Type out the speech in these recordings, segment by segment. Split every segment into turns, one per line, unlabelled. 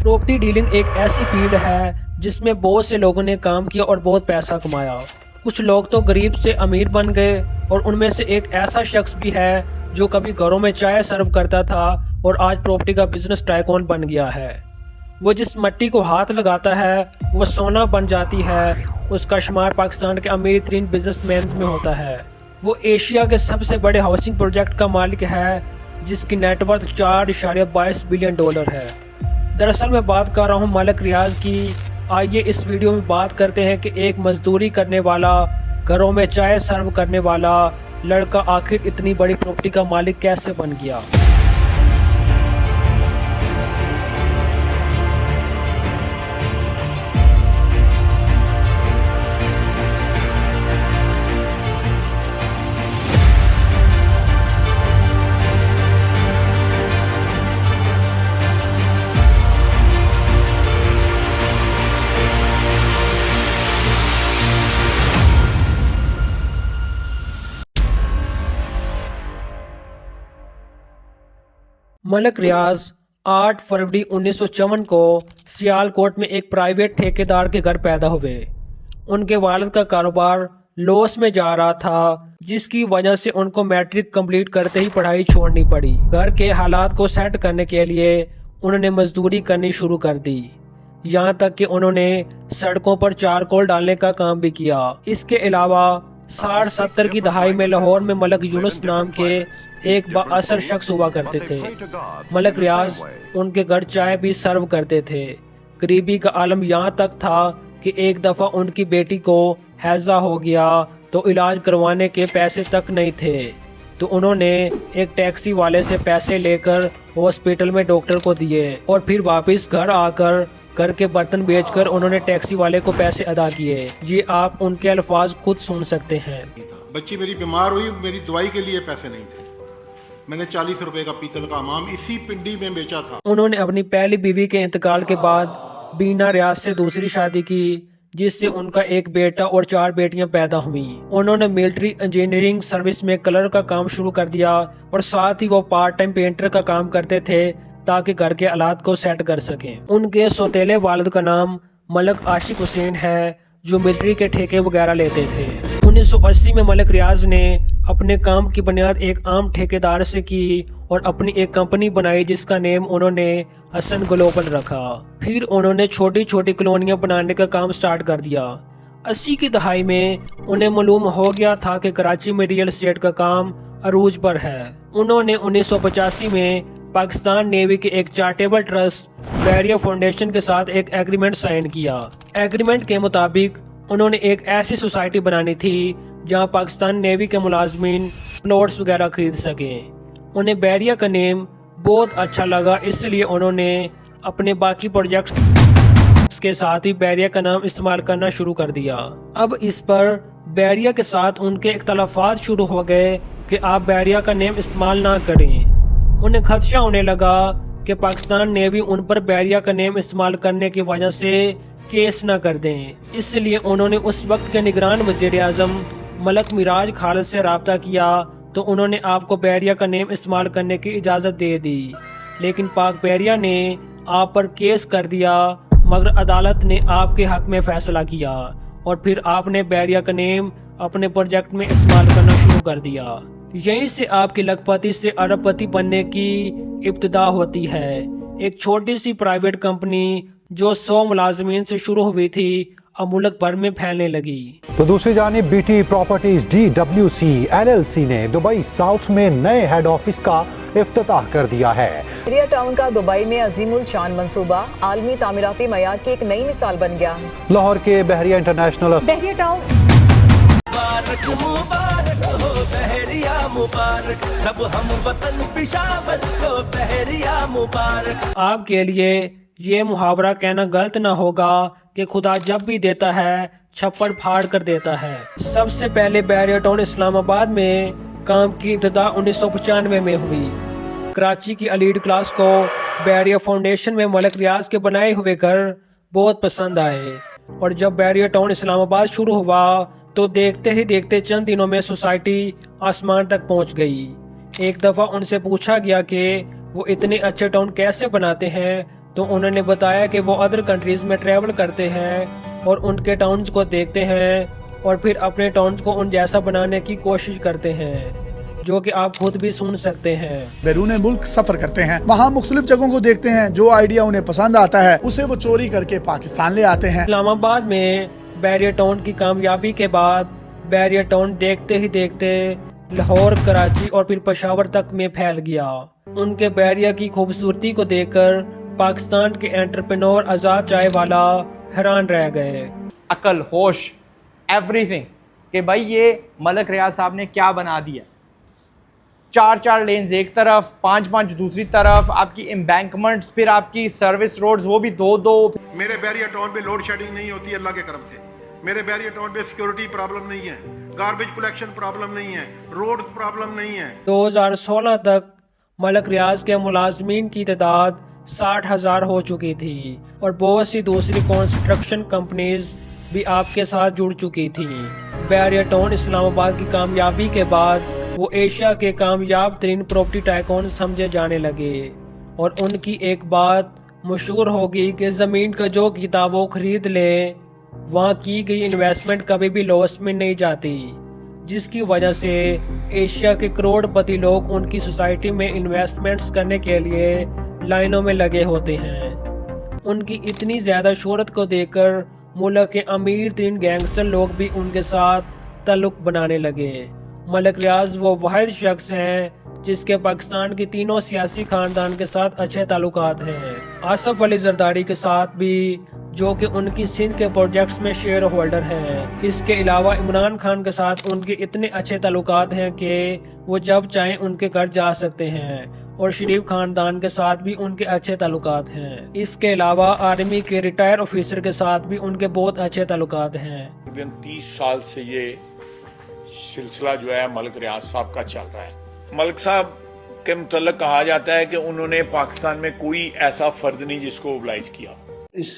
Property dealing एक ऐसी field है जिसमें बहुत से लोगों ने काम किया और बहुत पैसा कमाया। कुछ लोग तो गरीब से अमीर बन गए और उनमें से एक ऐसा शख्स भी है जो कभी घरों में चाय सर्व करता था और आज प्रॉपर्टी का बिजनेस टाइकून बन गया है। वो जिस मिट्टी को हाथ लगाता है वो सोना बन जाती है। उसका शुमार पाकिस्तान के अमीर तरीन बिजनेसमैन में होता है। वो एशिया के सबसे बड़े हाउसिंग प्रोजेक्ट का मालिक है जिसकी नेटवर्थ $4.22 बिलियन है। दरअसल मैं बात कर रहा हूँ मलिक रियाज की। आइए इस वीडियो में बात करते हैं कि एक मजदूरी करने वाला, घरों में चाय सर्व करने वाला लड़का आखिर इतनी बड़ी प्रॉपर्टी का मालिक कैसे बन गया। मलिक रियाज 8 फरवरी 1954 को सियालकोट में एक प्राइवेट ठेकेदार के घर पैदा हुए। उनके वालिद का कारोबार लॉस में जा रहा था, जिसकी वजह से उनको मैट्रिक कंप्लीट करते ही पढ़ाई छोड़नी पड़ी। घर के हालात को सेट करने के लिए उन्होंने मजदूरी करनी शुरू कर दी। यहाँ तक कि उन्होंने सड़कों पर चारकोल डालने का काम भी किया। इसके अलावा 60-70 की दहाई में लाहौर में मलिक यूनुस नाम के एक बाअसर शख्स हुआ करते थे। मलिक रियाज उनके घर चाय भी सर्व करते थे। गरीबी का आलम यहाँ तक था कि एक दफा उनकी बेटी को हैजा हो गया तो इलाज करवाने के पैसे तक नहीं थे, तो उन्होंने एक टैक्सी वाले से पैसे लेकर हॉस्पिटल में डॉक्टर को दिए और फिर वापस घर आकर घर के बर्तन बेचकर उन्होंने टैक्सी वाले को पैसे अदा किए। ये आप उनके अल्फाज खुद सुन सकते हैं।
बच्ची मेरी बीमार हुई, मेरी दवाई के लिए पैसे नहीं थे। मैंने 40 रुपए का पीतल का हमाम इसी पिंडी में बेचा था।
उन्होंने अपनी पहली बीवी के इंतकाल के बाद बीना रियाज से दूसरी शादी की, जिससे उनका एक बेटा और 4 बेटियां पैदा हुई। उन्होंने मिलिट्री इंजीनियरिंग सर्विस में कलर का काम शुरू कर दिया और साथ ही वो पार्ट टाइम पेंटर का काम करते थे ताकि घर के हालात को सेट कर सकें। उनके सौतेले वालिद का नाम मलिक आशिक हुसैन है, जो मिलिट्री के ठेके वगैरह लेते थे। 1980 में मलिक रियाज ने अपने काम की बुनियाद एक आम ठेकेदार से की और अपनी एक कंपनी बनाई जिसका नेम उन्होंने हसन ग्लोबल रखा। फिर उन्होंने छोटी छोटी कॉलोनियां बनाने का काम स्टार्ट कर दिया। 80 की दहाई में उन्हें मालूम हो गया था कि कराची में रियल एस्टेट का काम अरूज पर है। उन्होंने 1985 में पाकिस्तान नेवी के एक चैरिटेबल ट्रस्ट बैरियर फाउंडेशन के साथ एक एग्रीमेंट साइन किया। एग्रीमेंट के मुताबिक उन्होंने एक ऐसी सोसाइटी बनानी थी जहां पाकिस्तान नेवी के मुलाजमीन प्लॉट्स वगैरह खरीद सकें। उन्हें बैरिया का नेम बहुत अच्छा लगा, इसलिए उन्होंने अपने बाकी प्रोजेक्ट्स के साथ ही बैरिया का नाम इस्तेमाल करना शुरू कर दिया। अब इस पर बैरिया के साथ उनके इख्तलाफात शुरू हो गए कि आप बैरिया का नेम इस्तेमाल ना करें। उन्हें खदशा होने लगा कि पाकिस्तान नेवी उन पर बैरिया का नेम इस्तेमाल करने की वजह से केस न कर दें। इसलिए उन्होंने उस वक्त के निगरान वज़ीर आज़म मलिक मिराज खालिद से रब्ता किया तो उन्होंने आपको बैरिया का नेम इस्तेमाल करने की इजाज़त दे दी, लेकिन पाक बैरिया ने आप पर केस कर दिया, मगर अदालत ने आपके हक में फैसला किया और फिर आपने बैरिया का नेम अपने प्रोजेक्ट में इस्तेमाल करना शुरू कर दिया। यहीं से आपकी लखपति से अरबपति बनने की इब्तिदा होती है। एक छोटी सी प्राइवेट कंपनी जो 100 मुलाजमीन से शुरू हुई थी अब मुल्क भर में फैलने लगी।
तो दूसरी जानिब बीटी प्रॉपर्टीज DWC LLC ने दुबई साउथ में नए हेड ऑफिस का इफ्तिताह कर दिया है।
बहरिया टाउन का दुबई में अजीमुल शान मंसूबा आलमी तामीराती मयार की एक नई मिसाल बन गया।
लाहौर के बहरिया इंटरनेशनल
बहरिया टाउन
मुबारक, सब हम वतन पेशावर को बहरिया मुबारक।
आपके लिए ये मुहावरा कहना गलत ना होगा कि खुदा जब भी देता है छप्पड़ फाड़ कर देता है। सबसे पहले बैरिया टाउन इस्लामाबाद में काम की इब्तिदा 1995 में हुई। कराची की एलीट क्लास को बैरिया फाउंडेशन में मलिक रियाज के बनाए हुए घर बहुत पसंद आए और जब बैरिया टाउन इस्लामाबाद शुरू हुआ तो देखते ही देखते चंद दिनों में सोसाइटी आसमान तक पहुंच गई। एक दफ़ा उनसे पूछा गया कि वो इतने अच्छे टाउन कैसे बनाते हैं, تو انہوں نے بتایا کہ وہ ادر کنٹریز میں ٹریول کرتے ہیں اور ان کے ٹاؤنز کو دیکھتے ہیں اور پھر اپنے ٹاؤنز کو ان جیسا بنانے کی کوشش کرتے ہیں، جو کہ آپ خود بھی سن سکتے ہیں۔
بیرون ملک سفر کرتے ہیں، وہاں مختلف جگہوں کو دیکھتے ہیں، جو آئیڈیا انہیں پسند آتا ہے اسے وہ چوری کر کے پاکستان لے آتے ہیں۔
اسلام آباد میں بیریئر ٹاؤن کی کامیابی کے بعد بیریئر ٹاؤن دیکھتے ہی دیکھتے لاہور، کراچی اور پھر پشاور تک میں پھیل گیا۔ ان کے بیریئر کی خوبصورتی کو دیکھ کر پاکستان کے انٹرپرینور آزاد چائے والا حیران رہ گئے۔
عقل، ہوش، ایوری تھنگ کہ بھائی یہ ملک ریاض صاحب نے کیا بنا دیا۔ 4 لینز ایک طرف، 5 دوسری طرف، آپ کی امبینکمنٹس، پھر آپ کی سروس روڈز وہ بھی 2
میرے بیریئر ٹاؤن پہ لوڈ شیڈنگ نہیں ہوتی اللہ کے کرم سے، میرے بیریئر ٹاؤن پہ سیکورٹی پرابلم نہیں ہے، گاربیج کلیکشن پرابلم نہیں ہے، روڈ پرابلم نہیں ہے۔
2016 تک ملک ریاض کے ملازمین کی تعداد 60,000 ہو چکی تھی اور بہت سی دوسری کنسٹرکشن کمپنیز بھی آپ کے ساتھ جڑ چکی تھی۔ بیریئر ٹاؤن اسلام آباد کی کامیابی کے بعد وہ ایشیا کے کامیاب ترین پراپرٹی ٹائکون سمجھے جانے لگے اور ان کی ایک بات مشہور ہوگی کہ زمین کا جو کتاب وہ خرید لے وہاں کی گئی انویسٹمنٹ کبھی بھی لاس میں نہیں جاتی، جس کی وجہ سے ایشیا کے کروڑ پتی لوگ ان کی سوسائٹی میں انویسٹمنٹس کرنے کے لیے لائنوں میں لگے ہوتے ہیں۔ ان کی اتنی زیادہ شہرت کو دیکھ کر ملک کے امیر ترین گینگسٹر لوگ بھی ان کے ساتھ تعلق بنانے لگے۔ ملک ریاض وہ واحد شخص ہیں جس کے پاکستان کی تینوں سیاسی خاندان کے ساتھ اچھے تعلقات ہیں، آصف علی زرداری کے ساتھ بھی جو کہ ان کی سندھ کے پروجیکٹس میں شیئر ہولڈر ہیں۔ اس کے علاوہ عمران خان کے ساتھ ان کے اتنے اچھے تعلقات ہیں کہ وہ جب چاہیں ان کے گھر جا سکتے ہیں، اور شریف خاندان کے ساتھ بھی ان کے اچھے تعلقات ہیں۔ اس کے علاوہ آرمی کے ریٹائر آفیسر کے ساتھ بھی ان کے بہت اچھے تعلقات ہیں۔
30 سال سے یہ سلسلہ جو ہے ملک ریاض صاحب کا چل رہا ہے۔ ملک صاحب کے متعلق کہا جاتا ہے کہ انہوں نے پاکستان میں کوئی ایسا فرد نہیں جس کو اوبلائج کیا۔
اس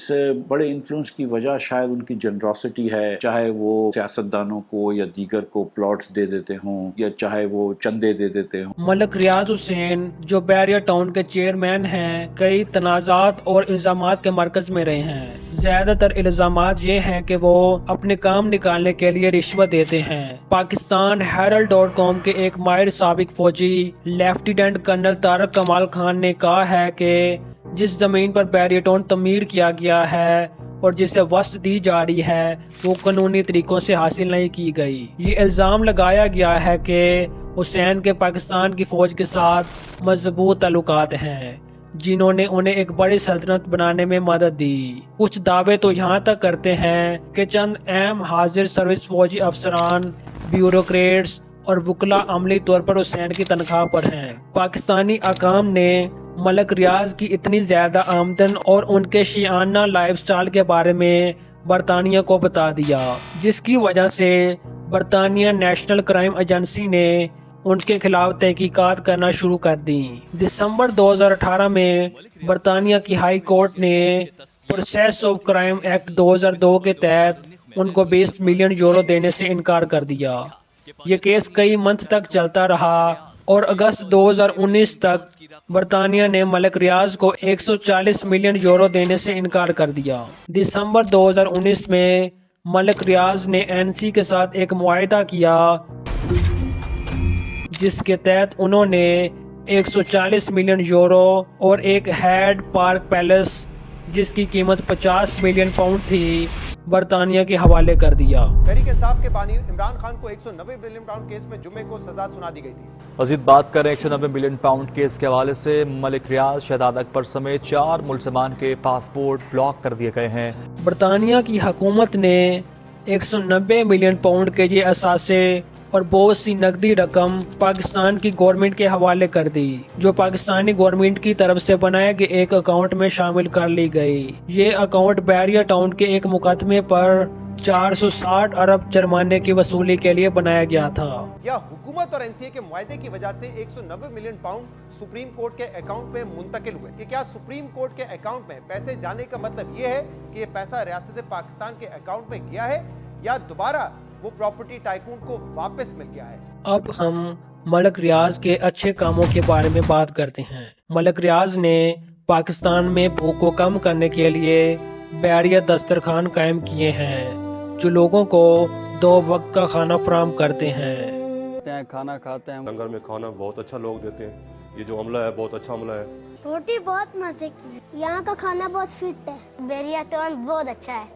بڑے انفلوئنس کی وجہ شاید ان کی جنراسٹی ہے، چاہے وہ سیاستدانوں کو یا دیگر کو پلاٹس دے دیتے ہوں یا چاہے وہ چندے دے دیتے ہوں۔
ملک ریاض حسین جو بیریئر ٹاؤن کے چیئرمین ہیں کئی تنازعات اور الزامات کے مرکز میں رہے ہیں۔ زیادہ تر الزامات یہ ہیں کہ وہ اپنے کام نکالنے کے لیے رشوت دیتے ہیں۔ پاکستان herald.com کے ایک ماہر سابق فوجی لیفٹیننٹ کرنل طارق کمال خان نے کہا ہے کہ جس زمین پر بیریئر ٹاؤن تعمیر کیا گیا ہے اور جسے وسط دی جا رہی ہے وہ قانونی طریقوں سے حاصل نہیں کی گئی۔ یہ الزام لگایا گیا ہے کہ حسین کے پاکستان کی فوج کے ساتھ مضبوط تعلقات ہیں جنہوں نے انہیں ایک بڑی سلطنت بنانے میں مدد دی۔ کچھ دعوے تو یہاں تک کرتے ہیں کہ چند اہم حاضر سروس فوجی افسران، بیوروکریٹس اور وکلا عملی طور پر حسین کی تنخواہ پر ہیں۔ پاکستانی حکام نے ملک ریاض کی اتنی زیادہ آمدن اور ان کے شیعانہ لائف سٹائل کے بارے میں برطانیہ کو بتا دیا، جس کی وجہ سے برطانیہ نیشنل کرائم ایجنسی نے ان کے خلاف تحقیقات کرنا شروع کر دی۔ دسمبر 2018 میں برطانیہ کی ہائی کورٹ نے پروسیس آف کرائم ایکٹ 2002 کے تحت ان کو 20 ملین یورو دینے سے انکار کر دیا۔ یہ کیس کئی منتھ تک چلتا رہا اور اگست 2019 تک برطانیہ نے ملک ریاض کو 140 ملین یورو دینے سے انکار کر دیا۔ دسمبر 2019 میں ملک ریاض نے NC کے ساتھ ایک معاہدہ کیا جس کے تحت انہوں نے 140 ملین یورو اور ایک ہیڈ پارک پیلس جس کی قیمت 50 ملین پاؤنڈ تھی برطانیہ کے حوالے کر دیا۔
تحریک انصاف کے بانی عمران خان کو 190 ملین پاؤنڈ کیس میں جمعے کو سزا سنا دی گئی تھی۔
مزید بات کریں 190 ملین پاؤنڈ کیس کے حوالے سے ملک ریاض، شہزاد اکبر سمیت 4 ملزمان کے پاسپورٹ بلاک کر دیے گئے ہیں۔
برطانیہ کی حکومت نے 190 ملین پاؤنڈ کے یہ اثاثے اور بہت سی نقدی رقم پاکستان کی گورنمنٹ کے حوالے کر دی، جو پاکستانی گورنمنٹ کی طرف سے بنائے گئے ایک اکاؤنٹ میں شامل کر لی گئی۔ یہ اکاؤنٹ بیریئر ٹاؤن کے ایک مقدمے پر 460 ارب جرمانے کی وصولی کے لیے بنایا گیا تھا۔
یا حکومت اور NCA کے معاہدے کی وجہ سے 190 ملین پاؤنڈ سپریم کورٹ کے اکاؤنٹ میں منتقل ہوئے کہ کیا سپریم کورٹ کے اکاؤنٹ میں پیسے جانے کا مطلب یہ ہے کہ یہ پیسہ ریاست پاکستان کے اکاؤنٹ میں گیا ہے یا دوبارہ وہ پراپرٹی ٹائکون کو واپس مل گیا ہے؟
اب ہم ملک ریاض کے اچھے کاموں کے بارے میں بات کرتے ہیں۔ ملک ریاض نے पाकिस्तान में भूख को कम करने के लिए बैरिया दस्तरखान कायम किए हैं जो लोगों को 2 वक्त का खाना फराहम करते हैं।
खाना खाते हैं, लंगर में खाना बहुत अच्छा लोग देते हैं। ये जो अमला है बहुत अच्छा अमला है।
रोटी बहुत मजे की, यहाँ का खाना बहुत फिट है, बैरिया टाउन बहुत अच्छा है।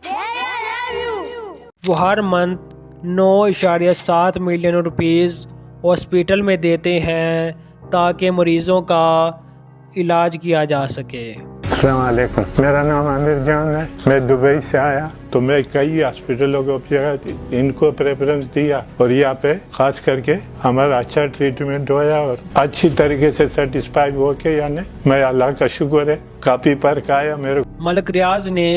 वो हर मंथ 9.7 मिलियन रुपीस हॉस्पिटल में देते हैं ताकि मरीजों का इलाज किया जा सके।
अस्सलाम वालेकुम, मेरा नाम आमिर जान है, मैं दुबई से आया तो मैं कई हॉस्पिटलों को जगह इनको प्रेफरेंस दिया और यहाँ पे खास करके हमारा अच्छा ट्रीटमेंट हुआ और अच्छी तरीके से सेटिस्फाइड हो के यानी मैं अल्लाह का शुक्र है काफी फर्क आया मेरे।
मलिक रियाज ने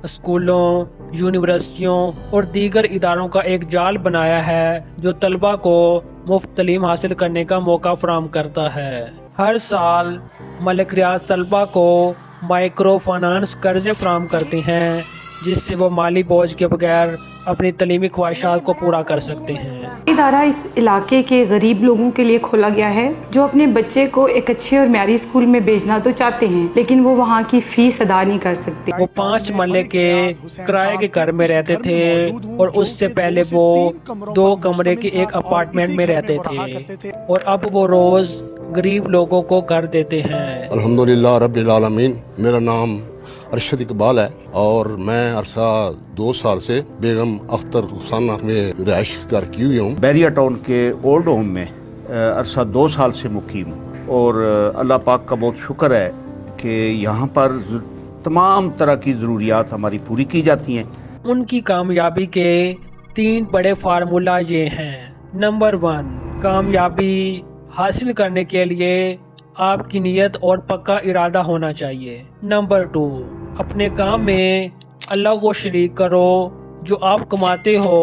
स्कूलों, यूनिवर्सिटियों और दीगर इदारों का एक जाल बनाया है जो तलबा को मुफ्त तालीम हासिल करने का मौका फराहम करता है। हर साल मलिक रियाज तलबा को माइक्रो फाइनेंस कर्जे फराहम करते हैं जिससे वो माली बोझ के बगैर अपनी तलीमी ख्वाहिशात को पूरा कर सकते हैं।
इदारा इस इलाके के गरीब लोगों के लिए खोला गया है जो अपने बच्चे को एक अच्छे और म्यारी स्कूल में भेजना तो चाहते हैं लेकिन वो वहाँ की फीस अदा नहीं कर सकते।
वो 5 मरले के किराए के घर में रहते थे और उससे पहले वो 2 कमरे के एक अपार्टमेंट में रहते थे और अब वो रोज गरीब लोगों को घर देते हैं।
अल्हम्दुलिल्लाह रब्बिल आलमीन। मेरा नाम अरशद इकबाल है और मैं अरसा 2 साल से बेगम अख्तर खुसाना में रिहाइश इख्तियार की हुई हूँ।
बैरिया टाउन के ओल्ड होम में अरसा 2 साल से मुकीम हूँ और अल्लाह पाक का बहुत शुक्र है कि यहाँ पर तमाम तरह की ज़रूरियात हमारी पूरी की जाती हैं।
उनकी कामयाबी के 3 बड़े फार्मूला ये हैं। नंबर 1, कामयाबी हासिल करने के लिए आपकी नीयत और पक्का इरादा होना चाहिए। नंबर 2, अपने काम में अल्लाह को शरीक करो। जो आप कमाते हो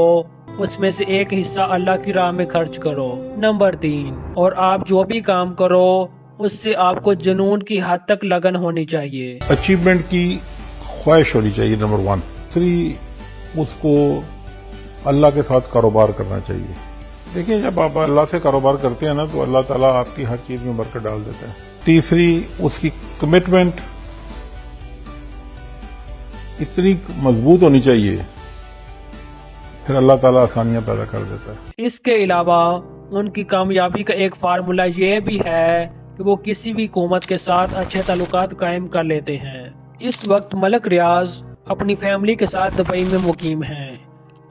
उसमें से एक हिस्सा अल्लाह की राह में खर्च करो। नंबर 3, और आप जो भी काम करो उससे आपको जुनून की हद तक लगन होनी चाहिए,
अचीवमेंट की ख्वाहिश होनी चाहिए। नंबर 1। 3, उसको अल्लाह के साथ कारोबार करना चाहिए। देखिए, जब आप अल्लाह से कारोबार करते हैं ना तो अल्लाह ताला आपकी हर चीज में बरकत डाल देता है। तीसरी, उसकी कमिटमेंट इतनी मजबूत होनी चाहिए, फिर अल्लाह ताला आसानियां पैदा कर देता है।
इसके अलावा उनकी कामयाबी का एक फार्मूला ये भी है कि वो किसी भी हुकूमत के साथ अच्छे ताल्लुकात कायम कर लेते हैं। इस वक्त मलिक रियाज अपनी फैमिली के साथ दुबई में मुकीम हैं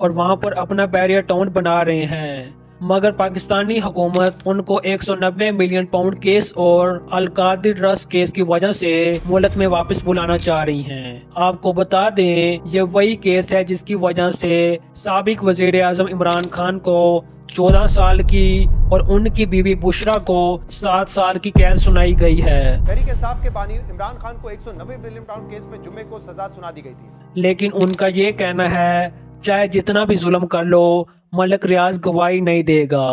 और वहाँ पर अपना बैरिया टाउन बना रहे हैं, मगर पाकिस्तानी हुकूमत उनको 190 मिलियन पाउंड केस और अलकादिर ट्रस्ट केस की वजह से मुल्क में वापस बुलाना चाह रही हैं। आपको बता दें, ये वही केस है जिसकी वजह से साबिक वजीर आजम इमरान खान को 14 साल की और उनकी बीवी बुशरा को 7 साल की कैद सुनाई गई है।
तहरीक इंसाफ के बानी इमरान खान को 190 मिलियन पाउंड केस में जुम्मे को सजा सुना दी गई थी,
लेकिन उनका ये कहना है चाहे जितना भी जुल्म कर लो मलिक रियाज गवाही नहीं देगा।